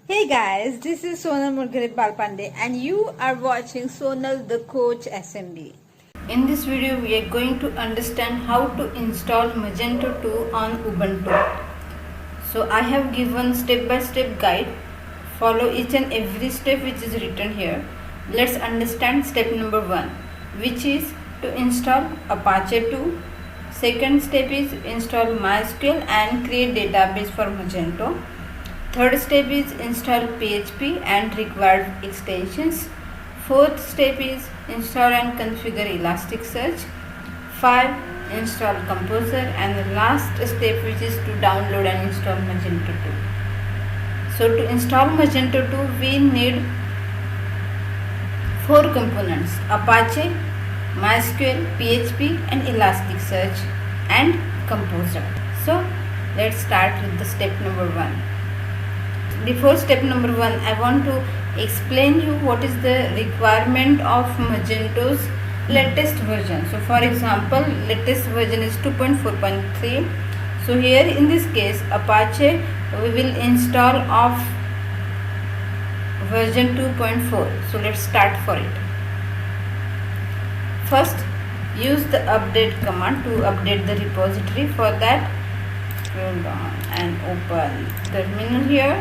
Hey guys, this is Sonal Murgaret Balpande and you are watching Sonal the Coach SMB. In this video, we are going to understand how to install Magento 2 on Ubuntu. So I have given step-by-step guide. Follow each and every step which is written here. Let's understand step number 1, which is to install Apache 2. Second step is install MySQL and create database for Magento. Third step is install PHP and required extensions. Fourth step is install and configure Elasticsearch. 5. Install Composer, and the last step which is to download and install Magento 2. So to install Magento 2 we need 4 components: Apache, MySQL, PHP and Elasticsearch and Composer. So let's start with the step number 1. Before step number 1, I want to explain you what is the requirement of Magento's latest version. So for example, latest version is 2.4.3. so here in this case Apache we will install of version 2.4. so let's start for it. First, use the update command to update the repository. For that, scroll down and open terminal here.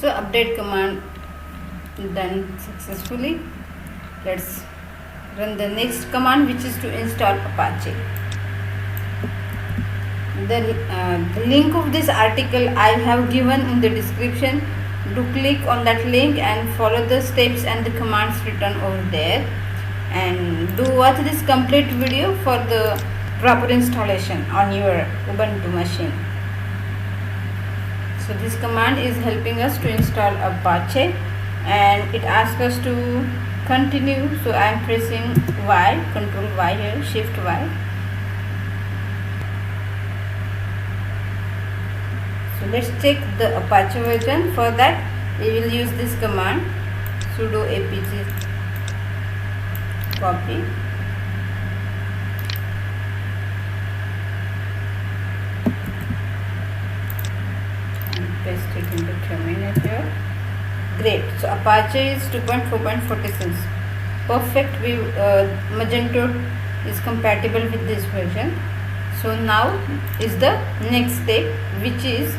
So update command done successfully. Let's run the next command, which is to install Apache. The link of this article I have given in the description. Do click on that link and follow the steps and the commands written over there, and do watch this complete video for the proper installation on your Ubuntu machine. So this command is helping us to install Apache, and it asks us to continue. So I am pressing Y, Control Y here, Shift Y. So let's check the Apache version. For that we will use this command, sudo apt copy paste it in the terminal here. Great. So Apache is 2.4.46. Perfect. Magento is compatible with this version. So now is the next step, which is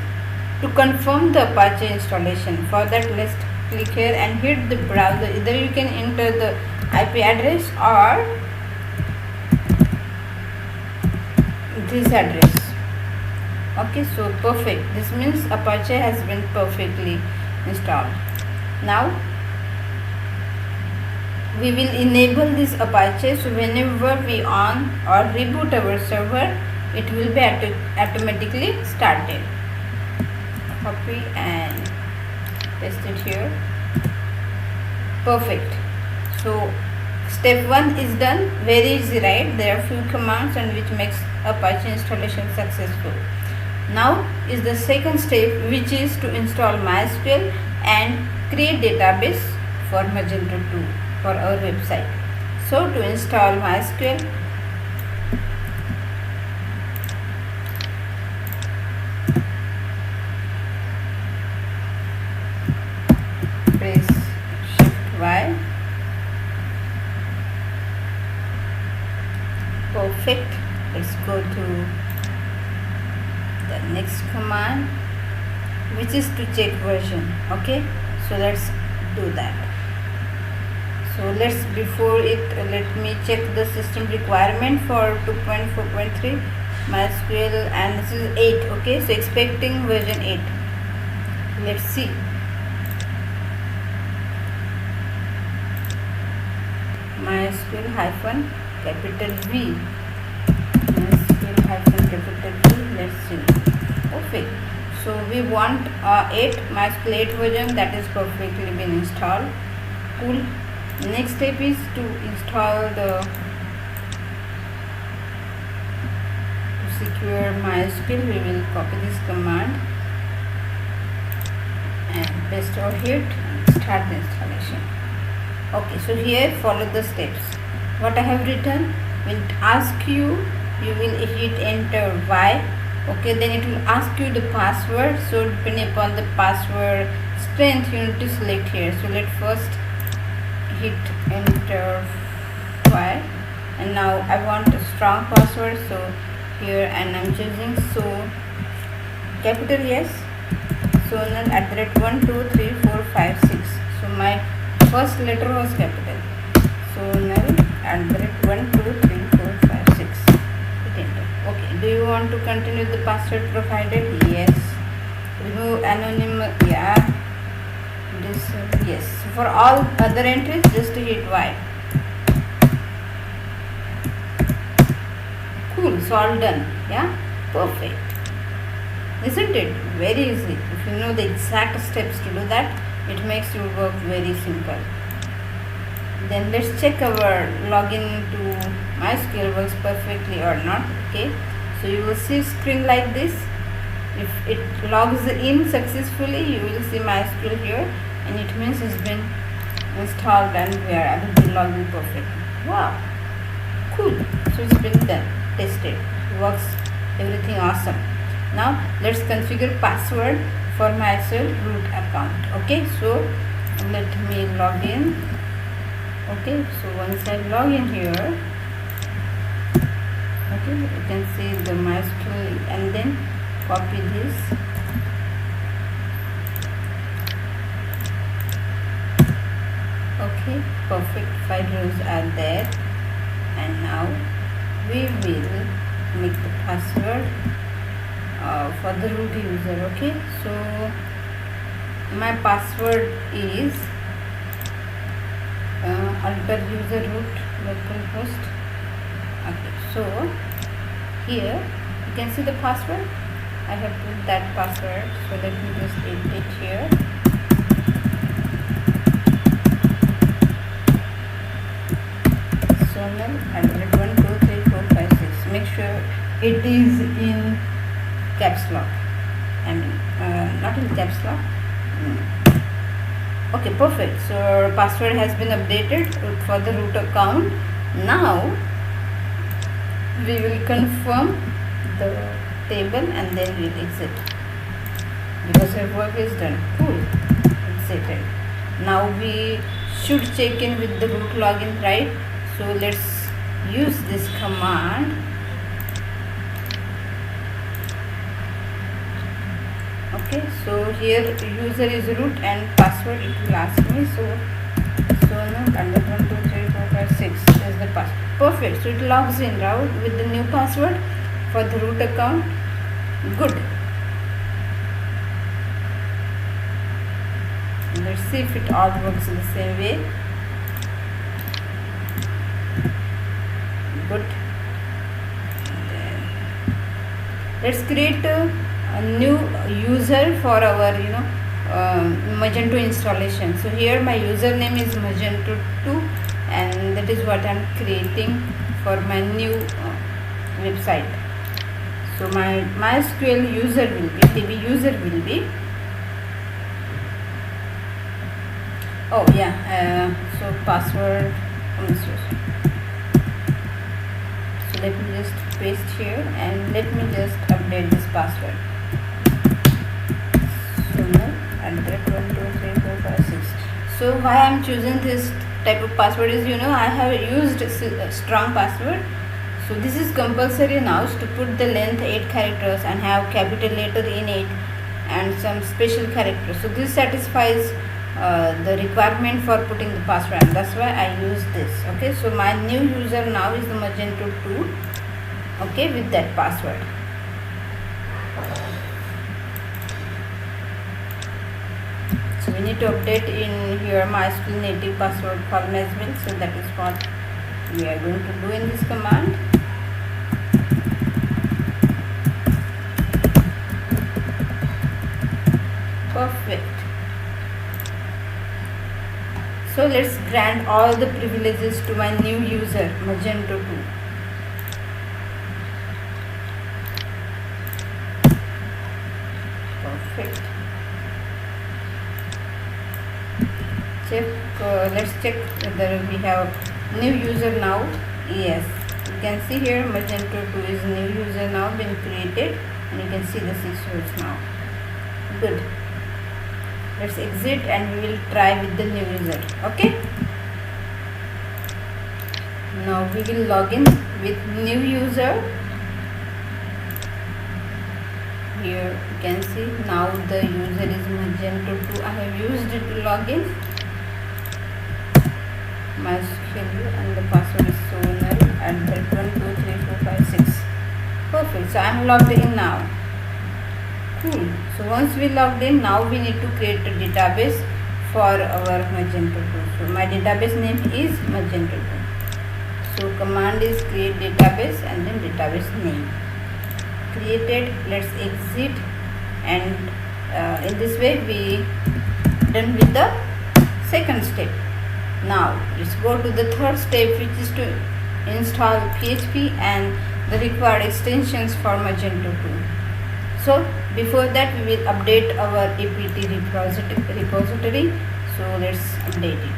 to confirm the Apache installation. For that, let's click here and hit the browser. Either you can enter the IP address or this address. Okay, so perfect. This means Apache has been perfectly installed. Now we will enable this Apache, so whenever we on or reboot our server, it will be automatically started. Copy and paste it here. Perfect. So step 1 is done. Very easy, right? There are few commands and which makes Apache installation successful. Now is the second step, which is to install MySQL and create database for Magento 2 for our website. So to install MySQL, press Shift Y. Perfect. Let's go to the next command, which is to check version. Okay, so let's do that. So before it, let me check the system requirement for 2.4.3 MySQL, and this is 8. Okay, so expecting version 8. Let's see. MySQL hyphen capital V. MySQL hyphen capital V. Let's see. Perfect. So we want 8 MySQL 8 version, that is perfectly been installed. Cool. Next step is to install the secure MySQL, we will copy this command and paste over here and start the installation. Okay, so here follow the steps. What I have written will ask you, you will hit enter Y. Okay, then it will ask you the password. So depending upon the password strength, you need to select here. So let first hit enter Y, and now I want a strong password. So here, and I'm choosing so capital yes, Sonal @12345 So my first letter was capital. Sonal @12345 hit enter. Okay, do you want to continue the password provided? Yes. Remove anonymous, yeah. This yes. For all other entries, just hit Y. Cool, so all done. Yeah, perfect. Isn't it very easy? If you know the exact steps to do that, it makes your work very simple. Then let's check our login to MySQL works perfectly or not. Okay, so you will see screen like this. If it logs in successfully, you will see MySQL here, and it means it's been installed and we are able to log in perfectly. Wow, cool. So it's been done, tested, works, everything awesome. Now let's configure password for myself root account. Okay, so let me log in. Okay, so once I log in here, okay, you can see the MySQL, and then copy this. Okay, perfect, 5 rows are there, and now we will make the password for the root user. Okay, so my password is alter user root localhost. Okay, so here you can see the password. I have put that password, so let me just edit it here. Sonal @12345 Make sure it is in caps lock. I mean, not in caps lock. Okay, perfect. So password has been updated for the root account. Now we will confirm the table and then we'll exit, because our work is done. Cool, exited. Now we should check in with the root login, right? So let's use this command. Okay, so here user is root and password it will ask me. So Sonal @12345 is the password. Perfect. So it logs in now with the new password for the root account. Good. Let's see if it all works in the same way. Good. Then let's create a new user for our Magento installation. So here my username is Magento2, and that is what I'm creating for my new website. So my MySQL user will be, DB user will be, oh yeah, so password, so let me just paste here and let me just update this password. Sonal @12345 So why I'm choosing this type of password is, I have used a strong password. So this is compulsory now to put the length 8 characters and have capital letter in it and some special characters. So this satisfies the requirement for putting the password, and that's why I use this. Okay, so my new user now is the Magento2. Okay, with that password. So we need to update in here MySQL native password column as well. So that is what we are going to do in this command. Perfect. So let's grant all the privileges to my new user Magento2. Perfect. Let's check whether we have new user now. Yes, you can see here Magento 2 is new user now been created, and you can see the 6 rows now. Good. Let's exit and we will try with the new user. Okay, now we will log in with new user. Here you can see now the user is Magento 2. I have used it to log in. MySQL and the password is sonal@12345 Perfect. So I am logged in now. Cool. So once we logged in, now we need to create a database for our Magento 2. So my database name is Magento 2. So command is create database and then database name. Created. Let's exit, and in this way we done with the second step. Now let's go to the third step, which is to install PHP and the required extensions for Magento 2. So before that we will update our apt repository. So let's update it.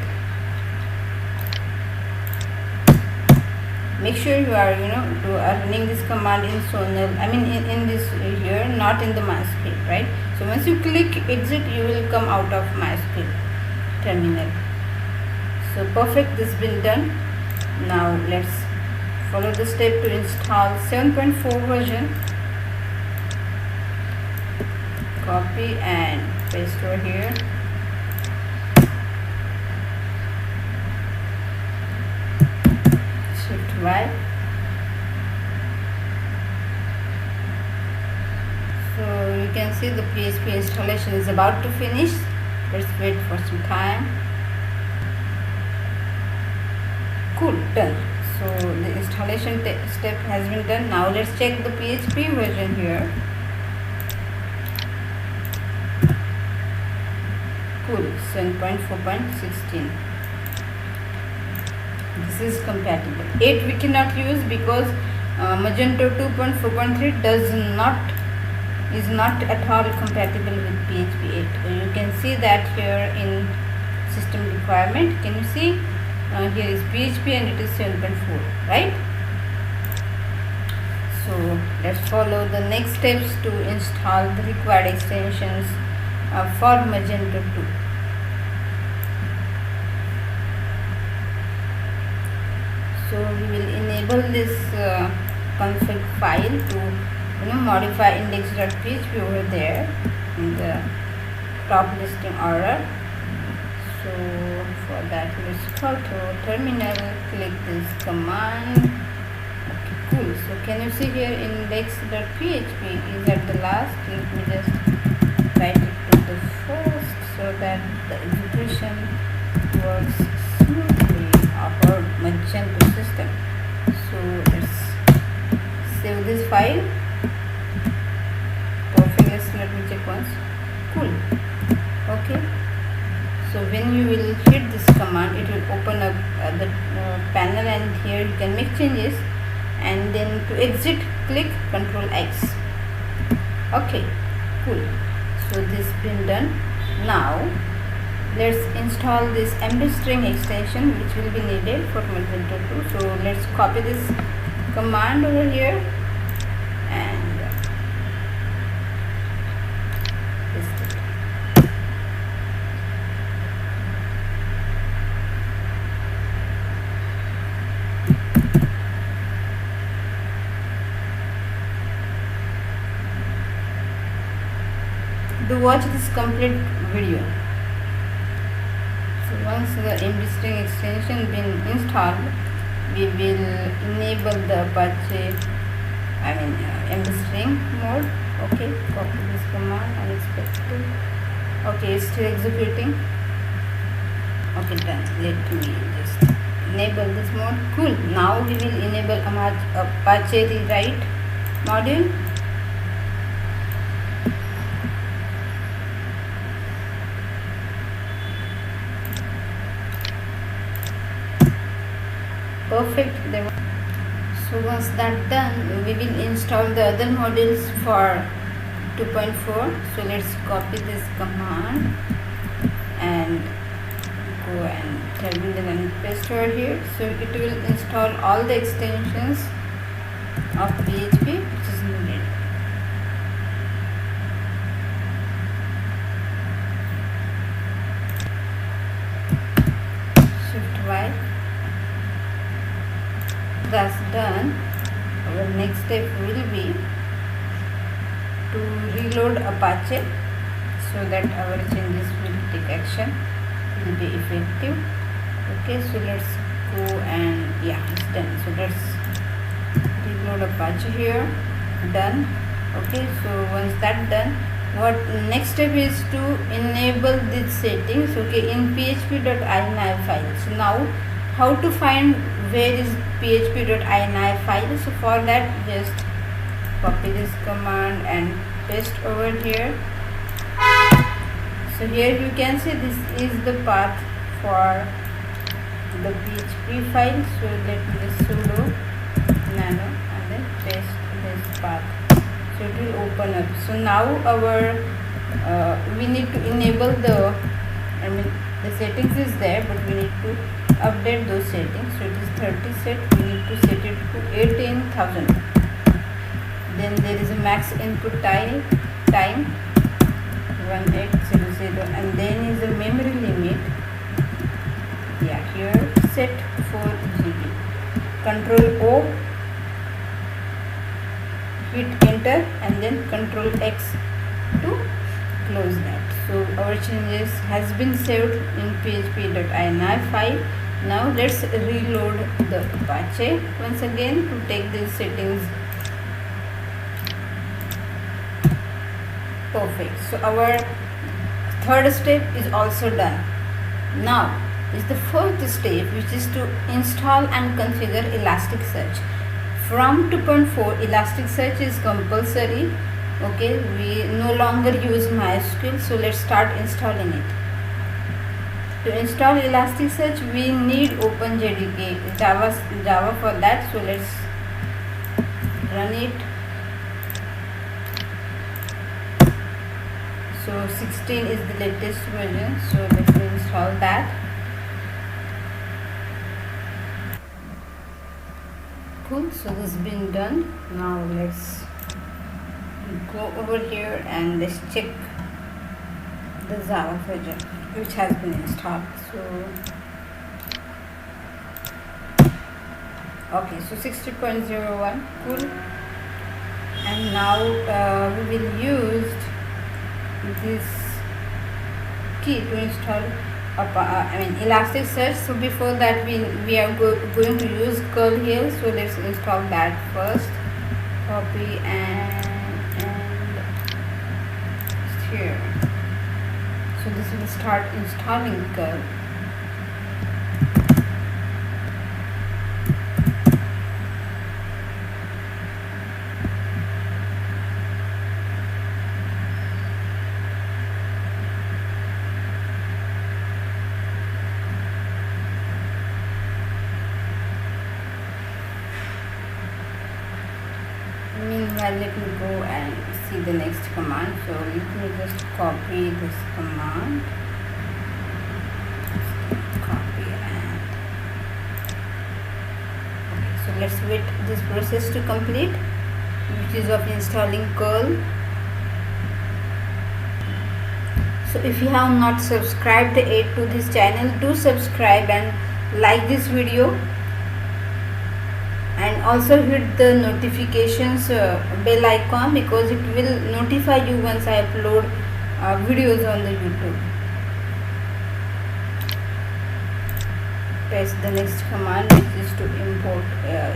Make sure you are running this command in Sonal. I mean in this here, not in the MySQL, right? So once you click exit, you will come out of MySQL terminal. So perfect, this been done. Now let's follow the step to install 7.4 version. Copy and paste over here. Shift Y. So you can see the PHP installation is about to finish. Let's wait for some time. Cool, done. So the installation step has been done. Now let's check the PHP version here. Cool, 7.4.16. This is compatible. 8 we cannot use because Magento 2.4.3 is not at all compatible with PHP 8. You can see that here in system requirement. Can you see? Here is PHP and it is 7.4, right? So let's follow the next steps to install the required extensions for Magento 2. So we will enable this config file to modify index.php over there in the top listing order. So for that, let's go to terminal, click this command. Okay, cool. So can you see here index.php is at the last. Let me just write it to the first so that the execution works smoothly of our Magento system. So let's save this file. Perfect. Let me check once. Cool. Okay. So when you will hit this command, it will open up the panel, and here you can make changes, and then to exit click Ctrl X. Okay, cool. So this been done. Now let's install this MD string extension which will be needed for Magento 2. So let's copy this command over here and paste it. Do watch this complete video. So once the MD string extension been installed, we will enable the Apache MD string mode. Okay, copy this command unexpected. Okay, it's still executing. Okay, done. Let me just enable this mode. Cool. Now we will enable Apache rewrite module. Perfect. So once that done, we will install the other modules for 2.4. So let's copy this command and go and terminal and paste over here. So it will install all the extensions of PHP which is needed. Shift Y. That's done. Our next step will be to reload Apache so that our changes will take action, will be effective. Okay, so let's go and yeah, it's done. So let's reload Apache here. Done. Okay, so once that's done, what next step is to enable these settings, okay, in php.ini file. So now how to find where is php.ini file? So for that, just copy this command and paste over here. So here you can see this is the path for the PHP file. So let me just sudo nano and then paste this path. So it will open up. So now our we need to enable the the settings is there, but we need to update those settings. So it is 30 set. We need to set it to 18,000. Then there is a max input time 1800, and then is the memory limit. Yeah, here set 4 GB. Control O, hit enter, and then Control X to close that. So our changes has been saved in php.ini file. Now let's reload the Apache once again to take these settings. Perfect. So our third step is also done. Now is the fourth step, which is to install and configure Elasticsearch. From 2.4, Elasticsearch is compulsory. Okay, we no longer use MySQL, so let's start installing it. To install Elasticsearch, we need OpenJDK Java for that. So let's run it. So 16 is the latest version, so let me install that. Cool, so this has been done. Now let's go over here and let's check the Java version which has been installed. So okay, so 60.01, cool. And now we will use this key to install Elasticsearch. So before that we are going to use curl here. So let's install that first. Copy and here. So this will start installing curl. Meanwhile, let me go and see the next command. So let me just copy this command, copy and okay. So let's wait this process to complete, which is of installing curl. So if you have not subscribed yet to this channel, do subscribe and like this video. And also hit the notifications bell icon, because it will notify you once I upload videos on the YouTube. Press the next command, which is to import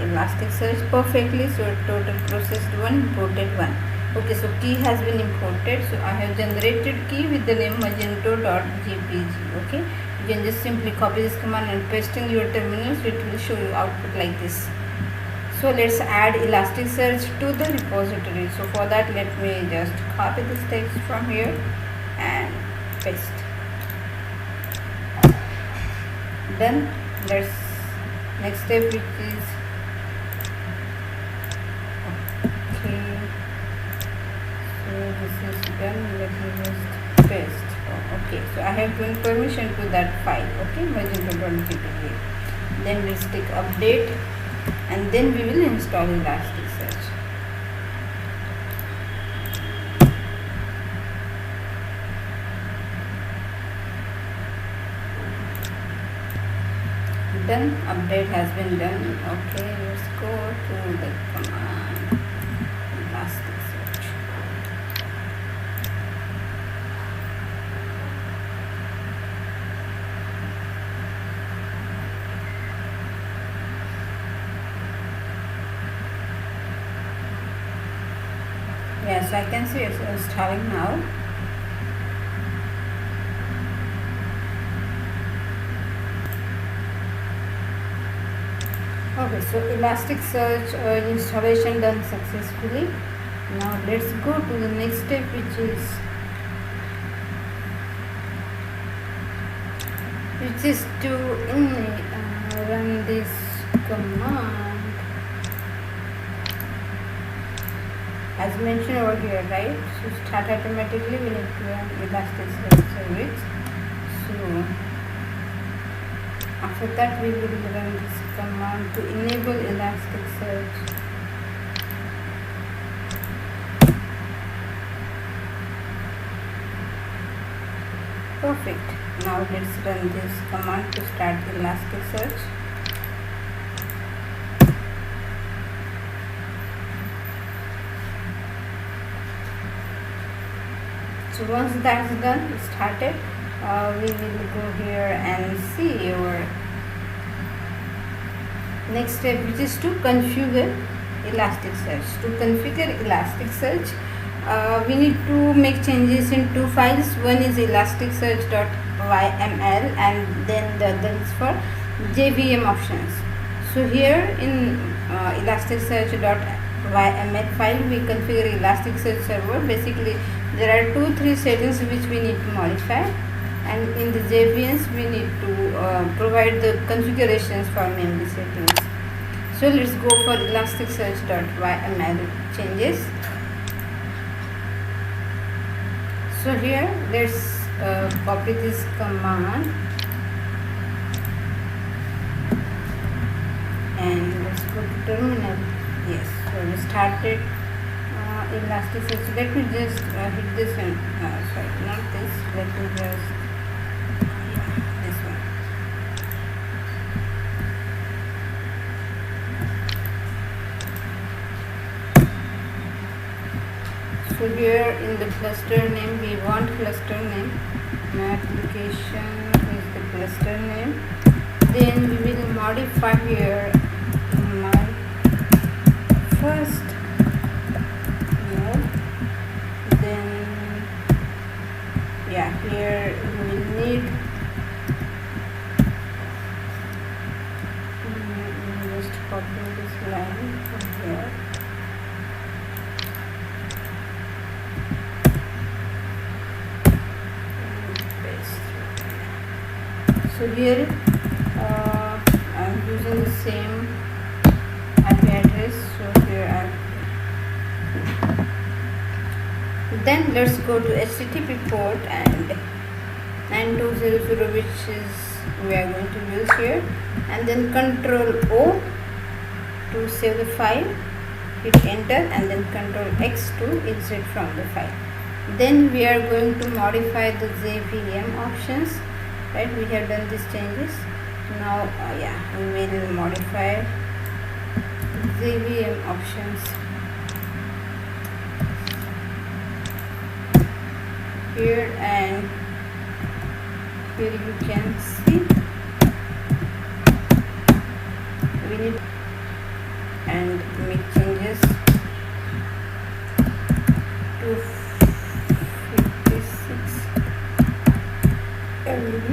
Elasticsearch perfectly. So total processed 1, imported 1. Okay, so key has been imported. So I have generated key with the name magento.jpg. Okay, you can just simply copy this command and paste in your terminal, so it will show you output like this. So let's add Elasticsearch to the repository. So for that, let me just copy this text from here and paste. Then let's next step, which is okay. So this is done. Let me just paste. Okay, so I have given permission to that file. Okay, magento.jpg. Then let's click update, and then we will install Elasticsearch. Done. Update has been done. Okay, let's go to the command Elasticsearch. Yes, I can see it's installing now. Okay, so Elasticsearch installation done successfully. Now let's go to the next step, which is to run this command as mentioned over here, right? So start automatically, we need to run Elasticsearch service. So after that we will run this command to enable Elasticsearch. Perfect. Now let's run this command to start Elasticsearch. So once that's done, started, we will go here and see our next step, which is to configure Elasticsearch. To configure Elasticsearch, we need to make changes in two files. One is elasticsearch.yml and then the other is for JVM options. So here in elasticsearch.yml file, we configure Elasticsearch server. Basically, there are 2-3 settings which we need to modify, and in the JVMs we need to provide the configurations for memory settings. So let's go for elasticsearch.yml changes. So here let's copy this command and let's go to terminal. Yes, so we started Elasticsearch. Let me just hit this and sorry, not this. Let me just this one. So here in the cluster name, we want cluster name. My application is the cluster name. Then we will modify here my first node. Then yeah, here we will need just copy this line from here. So here I'm using the same IP address. So here then let's go to HTTP port and 9200, which is we are going to use here, and then Control O to save the file, hit enter, and then Control X to exit from the file. Then we are going to modify the JVM options. Right, we have done these changes. Now we will modify JVM options. Here and here you can see we need and make changes to 56 MB.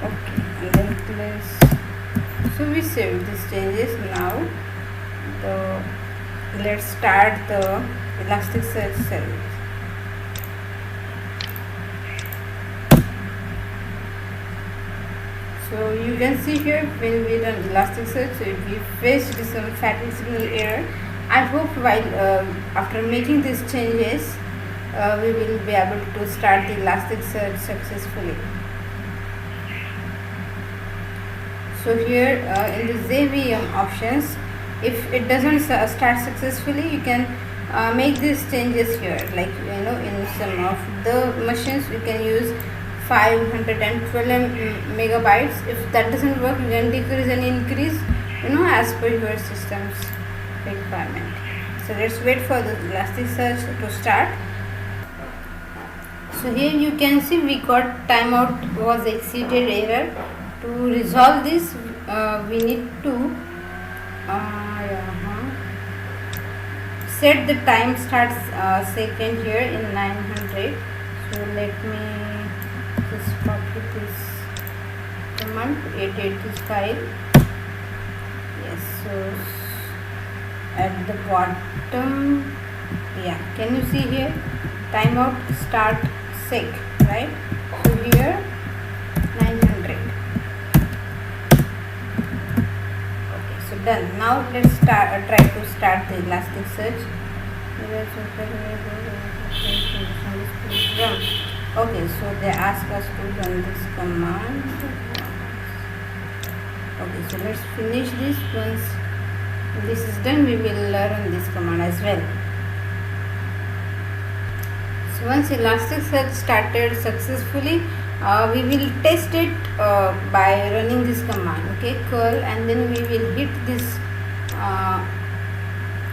Okay, and then place. So we save these changes. Now let's start the Elasticsearch service. So you can see here when we run Elasticsearch, so we faced some fatigue signal error. I hope while after making these changes, we will be able to start the Elasticsearch successfully. So here in the JVM options, if it doesn't start successfully, you can make these changes here. Like in some of the machines you can use 512 megabytes. If that doesn't work, you can decrease and increase as per your system's requirement. So let's wait for the Elasticsearch to start. So here you can see we got timeout was exceeded error. To resolve this, we need to set the time starts second here in 900. So let me just copy this command to edit this file. Yes, so at the bottom, can you see here timeout start sec, right? So here 900. Done. Now let's try to start the Elasticsearch. Okay, so they ask us to run this command. Okay, so let's finish this. Once this is done, we will run this command as well. So once Elasticsearch started successfully, we will test it by running this command, curl, and then we will hit this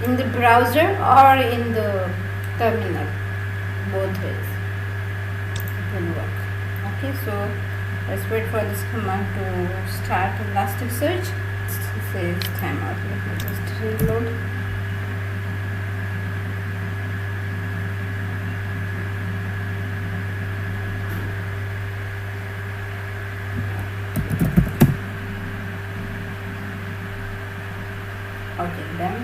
in the browser or in the terminal. Both ways it will work. Okay, so let's wait for this command to start Elasticsearch. It says timeout. Let me just reload. Okay, done.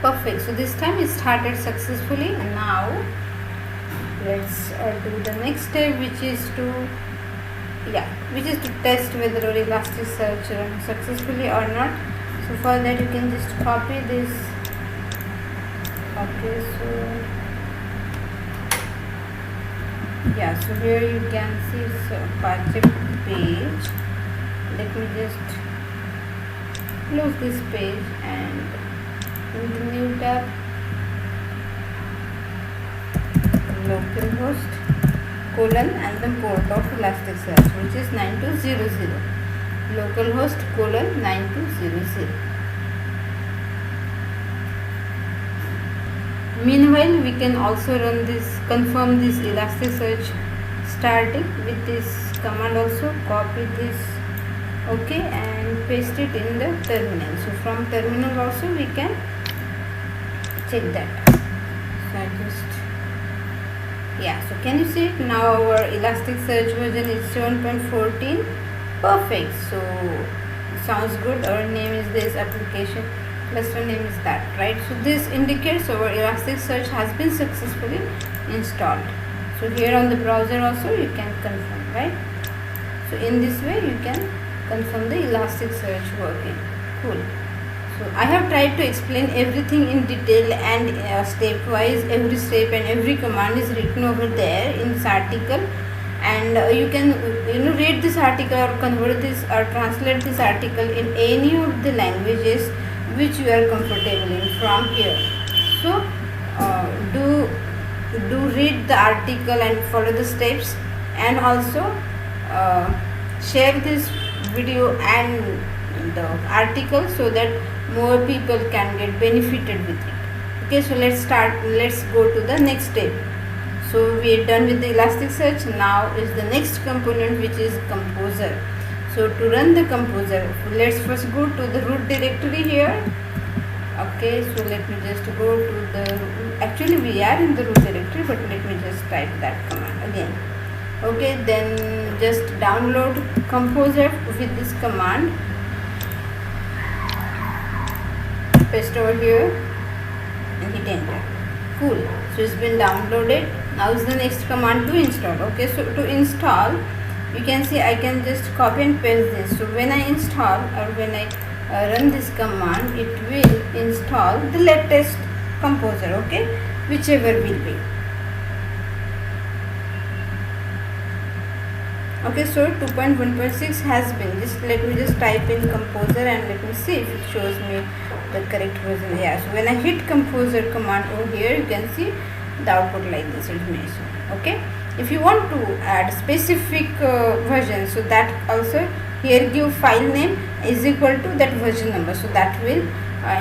Perfect. So this time it started successfully. Now let's do the next step, which is to test whether our Elasticsearch runs successfully or not. So for that you can just copy this. Okay, so here you can see Apache page. Let me just close this page and in the new tab, localhost colon and the port of Elasticsearch, which is 9200. Localhost colon 9200. Meanwhile, we can also confirm this Elasticsearch starting with this command also. Copy this, and paste it in the terminal. So from terminal also we can check that. So I just so can you see it now? Our Elasticsearch version is 7.14. Perfect. So sounds good. Our name is this, application cluster name is that, right? So this indicates our Elasticsearch has been successfully installed. So here on the browser also you can confirm, right? So in this way you can confirm the Elasticsearch working. Cool. So I have tried to explain everything in detail and stepwise. Every step and every command is written over there in this article, and you can read this article or convert this or translate this article in any of the languages which you are comfortable in from here. So do read the article and follow the steps, and also share this video and the article so that more people can get benefited with it. Okay, so let's go to the next step. So we are done with the Elasticsearch. Now is the next component, which is Composer. So to run the Composer, let's first go to the root directory here. Okay, so let me just go to the, actually we are in the root directory, but let me just type that command again. Okay, then just download Composer with this command, paste over here and hit enter. Cool. So it's been downloaded. Now is the next command to install. Okay, so to install, you can see I can just copy and paste this. So when I install or when I run this command, it will install the latest composer, okay, whichever will be. Okay, so 2.1.6 has been, just let me just type in composer and let me see if it shows me the correct version. Yeah, so when I hit composer command over here, you can see the output like this information. Okay, if you want to add specific version, so that also here give file name is equal to that version number, so that will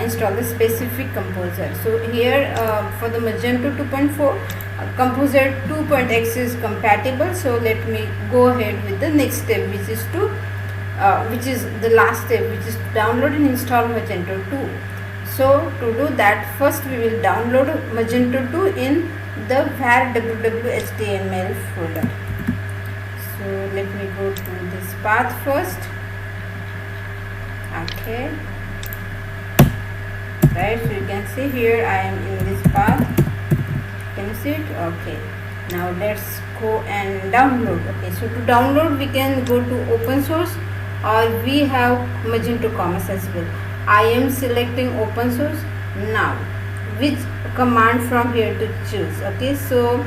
install the specific composer. So here for the Magento 2.4 composer 2.x is compatible, so let me go ahead with the next step, which is to which is the last step, which is to download and install Magento 2. So to do that, first we will download Magento 2 in the var www.html folder. So let me go to this path first. Okay, right, so you can see here I am in this path. Can you see it? Okay, now let's go and download. Okay, so to download we can go to open source, or we have Magento Commons as well. I am selecting open source. Now which command from here to choose? Okay, so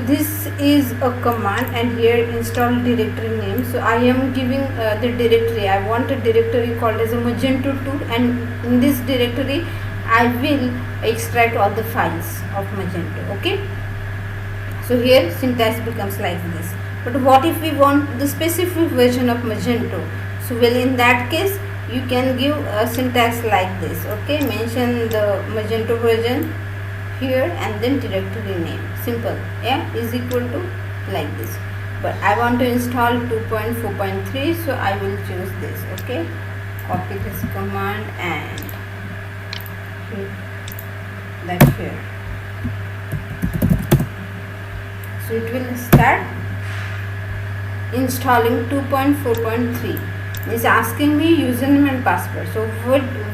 this is a command, and here install directory name. So I am giving the directory. I want a directory called as a Magento 2, and in this directory I will extract all the files of Magento. Okay, so here syntax becomes like this. But what if we want the specific version of Magento? So well, in that case you can give a syntax like this. Okay, mention the Magento version here and then directory name, simple, yeah, is equal to like this. But I want to install 2.4.3, so I will choose this. Okay, copy this command and hit that here. So it will start installing 2.4.3. It's asking me username and password. So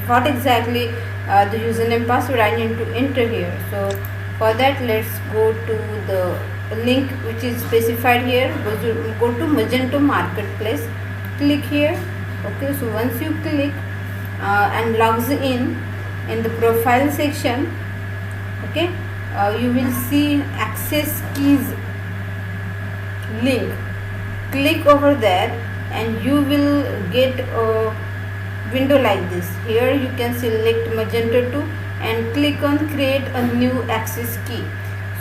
what exactly the username password I need to enter here? So for that, let's go to the link which is specified here. Go to Magento Marketplace, click here. Okay, so once you click and logs in the profile section, okay, you will see access keys link. Click over there and you will get a window like this. Here you can select Magento 2 and click on create a new access key.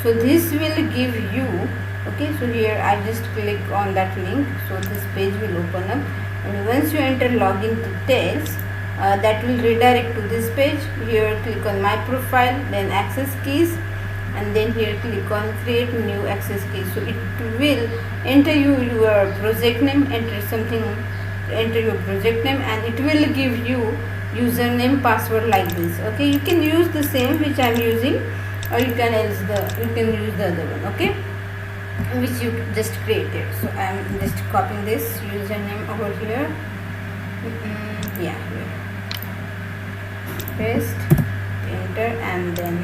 So this will give you, okay, so here I just click on that link, so this page will open up, and once you enter login details, that will redirect to this page. Here click on my profile, then access keys, and then here click on create new access key. So it will enter your project name, enter your project name, and it will give you username password like this. Okay, you can use the same which I am using, or you can use the other one, okay, which you just created. So I am just copying this username over here. Yeah, here, paste, enter, and then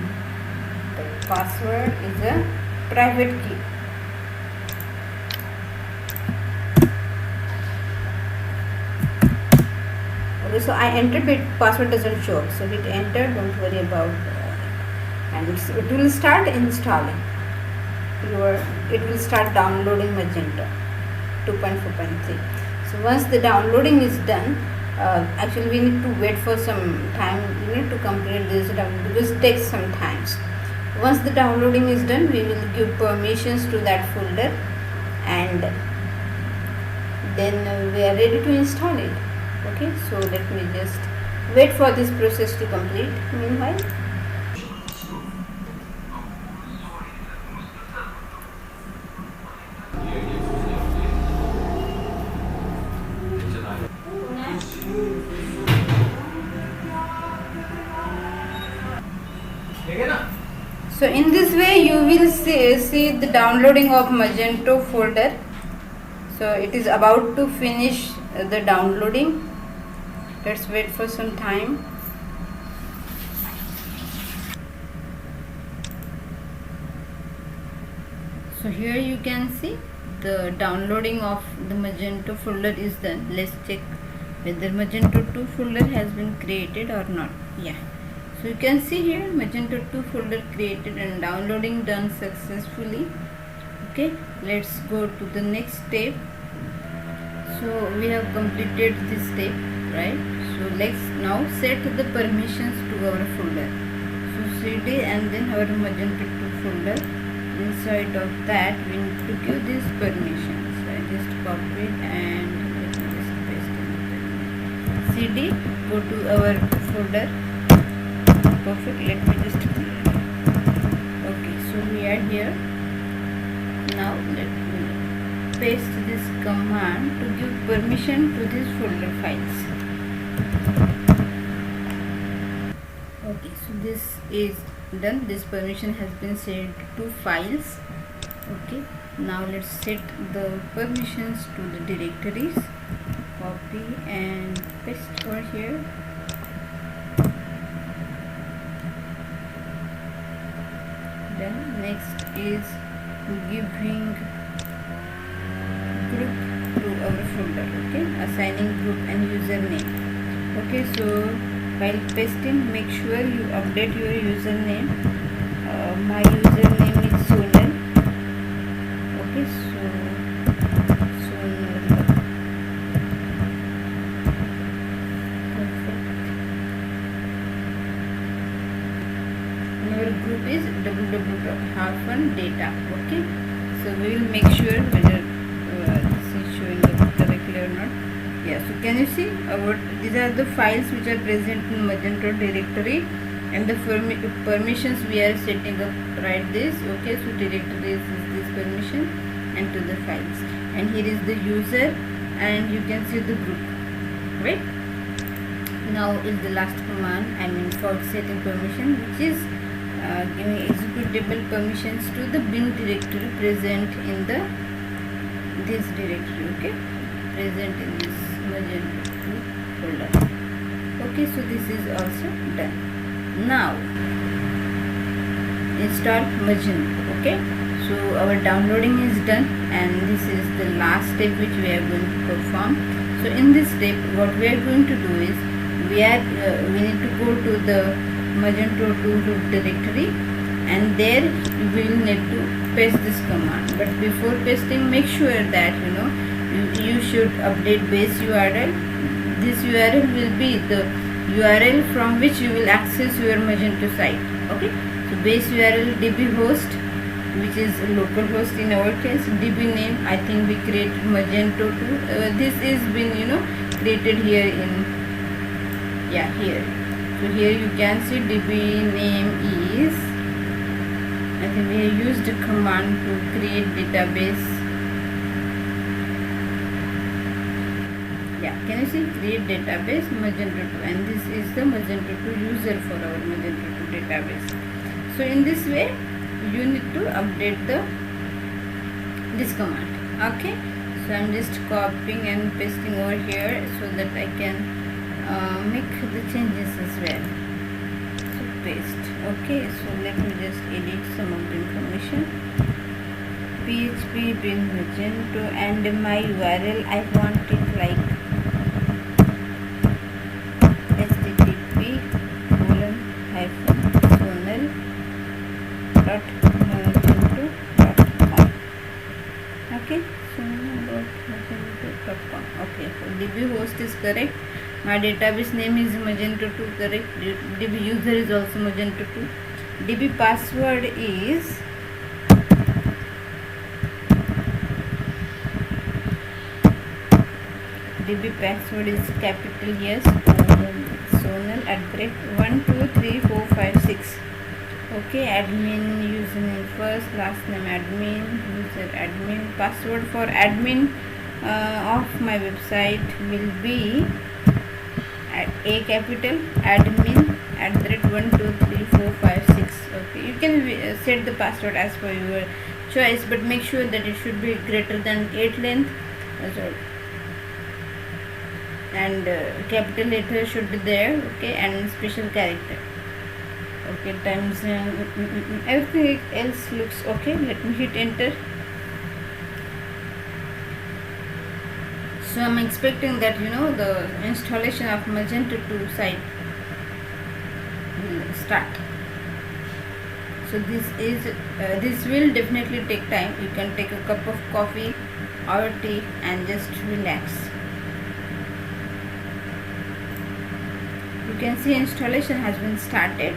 the password is a private key. Okay, so I entered, but password doesn't show up, so hit enter. Don't worry about and it will start installing it will start downloading Magento 2.4.3. so once the downloading is done, actually we need to wait for some time, to complete this download, because it takes some time. Once the downloading is done, we will give permissions to that folder, and then we are ready to install it. Okay, so let me just wait for this process to complete meanwhile. So in this way you will see the downloading of Magento folder. So it is about to finish the downloading. Let's wait for some time. So here you can see the downloading of the Magento folder is done. Let's check whether Magento 2 folder has been created or not. Yeah, so you can see here Magento 2 folder created and downloading done successfully. Okay, let's go to the next step. So we have completed this step, right? So let's now set the permissions to our folder. So cd and then our Magento 2 folder. Inside of that we need to give these permissions. I just copy it and let me just paste it. Cd, go to our folder. Perfect. Let me just clear it. Okay, so we are here. Now let me paste this command to give permission to these folder files. Okay, so this is done. This permission has been set to files. Okay, now let's set the permissions to the directories. Copy and paste over here. Then next is giving group to our folder. Okay, assigning group and username. Okay, so while pasting, make sure you update your username. My username is Sonal. Okay, so Sonal. Perfect. And our group is www.harfundata. Okay, so we will make sure whether this is showing up correctly or not. Yeah, so can you see these are the files which are present in Magento directory, and the permissions we are setting up right this. Okay, so directory is this permission and to the files, and here is the user, and you can see the group, right? Now is the last command, I mean for setting permission, which is giving executable permissions to the bin directory present in this directory. Okay, present in this Magento folder. Okay, so this is also done. Now install Magento. Okay, so our downloading is done, and this is the last step which we are going to perform. So in this step, what we are going to do is we need to go to the Magento 2 root directory, and there you will need to paste this command. But before pasting, make sure that you should update base URL. This URL will be the URL from which you will access your Magento site. Okay, so base URL db host, which is local host in our case. DB name, I think we created Magento 2. This is been created here in here. So here you can see DB name is, I think we have used the command to create database. Yeah, can you see create database Magento 2, and this is the Magento 2 user for our Magento 2 database. So in this way you need to update this command. Okay, so I'm just copying and pasting over here so that I can make the changes as well. So paste. Okay, so let me just edit some of the information. PHP bin Magento, and my URL I want it like http://sonal.magento.com. Okay, sonal.magento.com. Okay, so DB host is correct. My database name is Magento 2, correct. DB user is also Magento 2. DB password is capital yes, Sonal@1234556. Okay, admin username first, last name admin, user admin, password for admin of my website will be a capital admin @1234556. Okay, you can set the password as per your choice, but make sure that it should be greater than 8 length. And capital letter should be there. Okay, and special character. Okay, times everything else looks okay. Let me hit enter. So I'm expecting that the installation of Magento 2 site will start. So this will definitely take time. You can take a cup of coffee or tea and just relax. You can see installation has been started.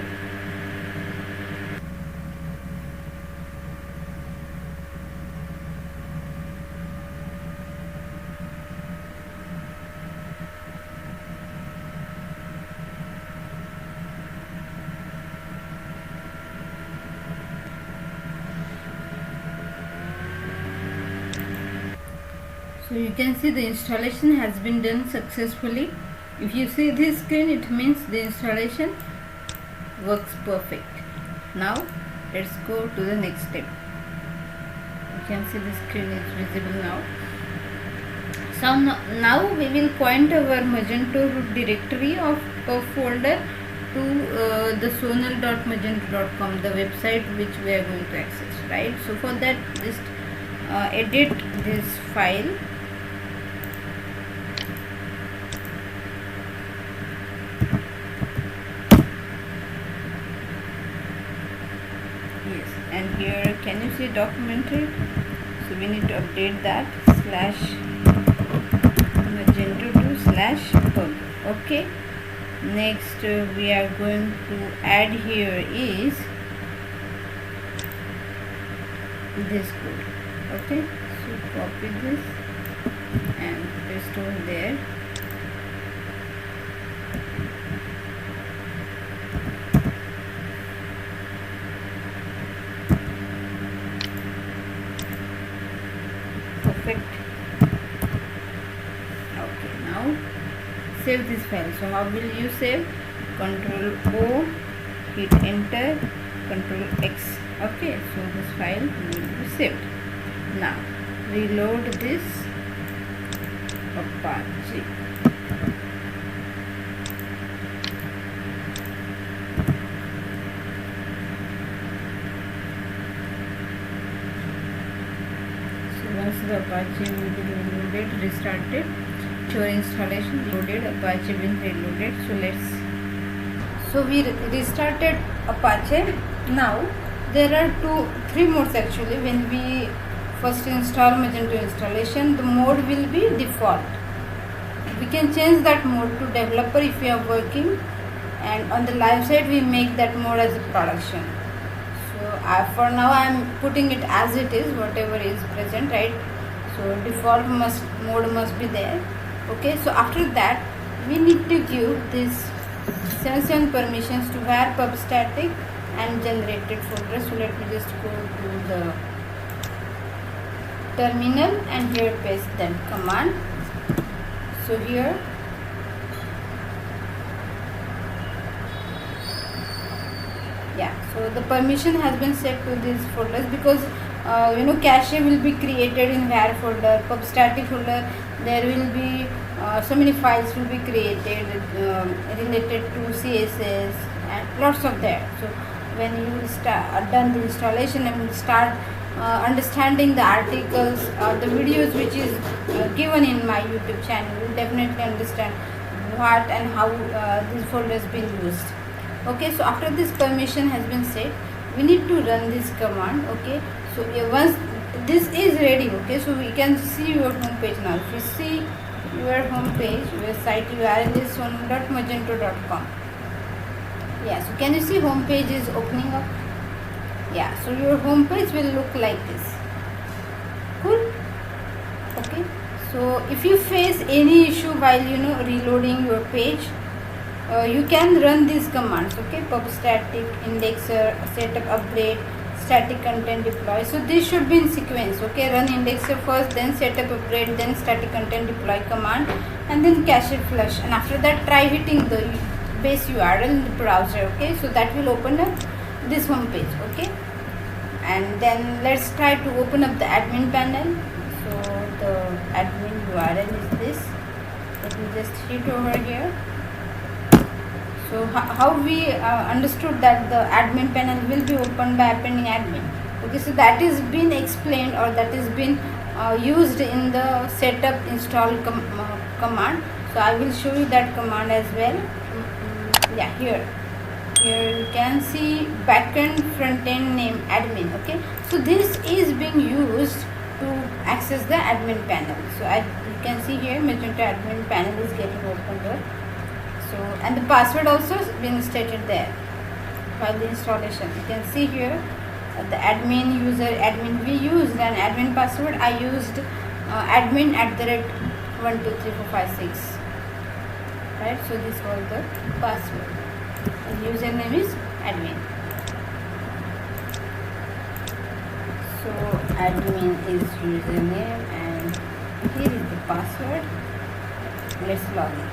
So you can see the installation has been done successfully. If you see this screen, it means the installation works perfect. Now let's go to the next step. You can see the screen is visible now. So now we will point our Magento root directory of a folder to the sonal.magento.com, the website which we are going to access, right? So for that, just edit this file. Yes, and here can you see documented? So we need to update that /magento2/pub. Okay. Next we are going to add here is this code. Okay, so copy this and paste over there. Perfect. Okay, now save this file. So how will you save? Control O, hit enter, Control X. Okay, so this file will be saved. Now reload this Apache. So once the Apache will be reloaded, restarted, your installation loaded, Apache will reloaded. So we restarted Apache. Now there are 3 modes actually. When we first install Magento installation, the mode will be default. We can change that mode to developer if we are working, and on the live side we make that mode as a production. So for now I am putting it as it is, whatever is present, right? So default mode must be there. Okay, so after that we need to give this session permissions to var pub static and generated folder. So let me just go to the terminal and here paste that command. So here so the permission has been set to these folders because cache will be created in var folder, pub static folder. There will be so many files will be created related to CSS and lots of that. So when you done the installation and will start understanding the articles, the videos which is given in my YouTube channel, you will definitely understand what and how this folder has been used. Okay, so after this permission has been set, we need to run this command. Okay, so once this is ready, okay, so we can see your home page now. If you see your home page, your site URL is sonal.magento.com. Yeah, so can you see home page is opening up? Yeah, so your home page will look like this. Cool. Okay, so if you face any issue while reloading your page, you can run these commands. Okay, pub static, indexer, setup, upgrade, static content deploy. So this should be in sequence. Okay, run indexer first, then setup, upgrade, then static content deploy command, and then cache flush. And after that, try hitting the base URL in the browser. Okay, so that will open up this home page. Okay, and then let's try to open up the admin panel. So the admin URL is this. Let me just hit over here. So how we understood that the admin panel will be opened by appending admin. Okay, so that is been explained, or that is been used in the setup install command. So I will show you that command as well. Yeah, here you can see backend frontend name admin. Okay, so this is being used to access the admin panel. So you can see here Magento admin panel is getting opened up. So, and the password also is being stated there while the installation. You can see here the admin user, admin we used, and admin password I used admin @12345 right. So this was the password and username is admin. So admin is username and here is the password. Let's log in.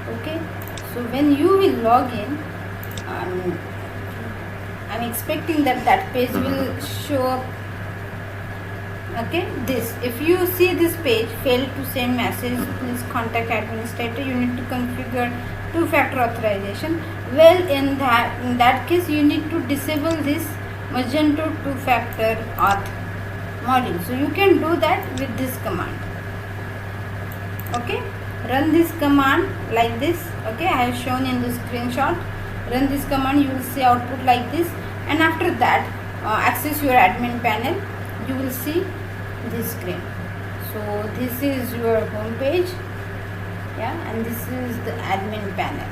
Okay, so when you will log in, I'm expecting that page will show up. Okay, this, if you see this page, failed to send message, please contact administrator, you need to configure two-factor authorization. Well, in that case you need to disable this Magento two-factor auth module. So you can do that with this command. Okay, run this command like this. Okay, I have shown in the screenshot. Run this command, you will see output like this, and after that access your admin panel. You will see this screen. So this is your home page, yeah, and this is the admin panel.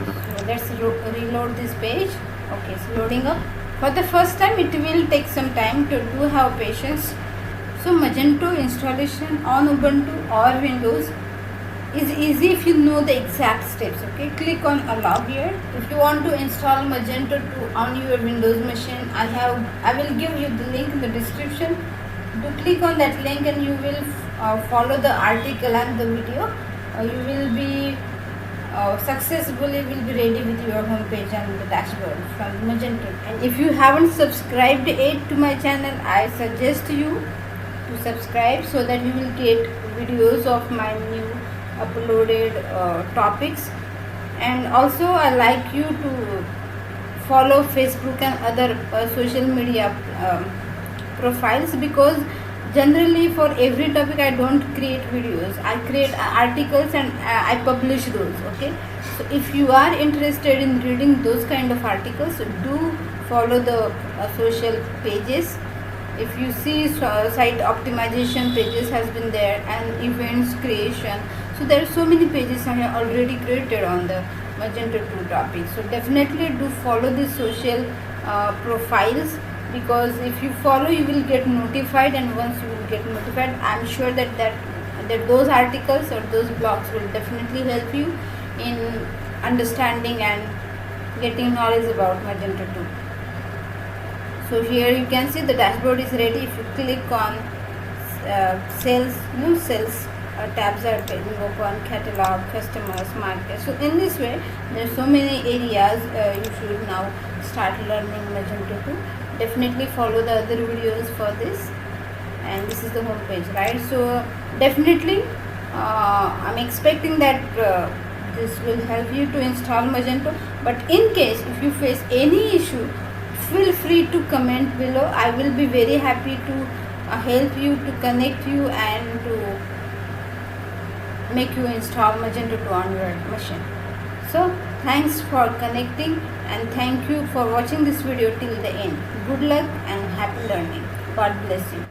So let's reload this page. Okay, it's loading up. For the first time it will take some time, to do have patience. So Magento installation on Ubuntu or Windows is easy if you know the exact steps. Okay, click on allow here. If you want to install Magento 2 on your Windows machine, I will give you the link in the description. Do click on that link and you will follow the article and the video. You will be successfully will be ready with your home page and the dashboard from Magento. And if you haven't subscribed yet to my channel, I suggest you to subscribe so that you will get videos of my new uploaded topics. And also I like you to follow Facebook and other social media profiles, because generally for every topic I don't create videos, I create articles and I publish those. Okay, so if you are interested in reading those kind of articles, do follow the social pages. If you see site optimization pages has been there, and events creation, so there are so many pages I have already created on the Magento 2 topic. So definitely do follow the social profiles, because if you follow you will get notified, and once you will get notified, I'm sure that those articles or those blogs will definitely help you in understanding and getting knowledge about Magento 2. So here you can see the dashboard is ready. If you click on sales, new sales tabs are getting open, catalog, customers, market. So in this way there are so many areas you should now start learning Magento 2. Definitely follow the other videos for this, and this is the home page, right? So definitely I'm expecting that this will help you to install Magento. But in case if you face any issue, feel free to comment below. I will be very happy to help you, to connect you, and to make you install Magento 2 on your machine. So thanks for connecting, and thank you for watching this video till the end. Good luck and happy learning. God bless you.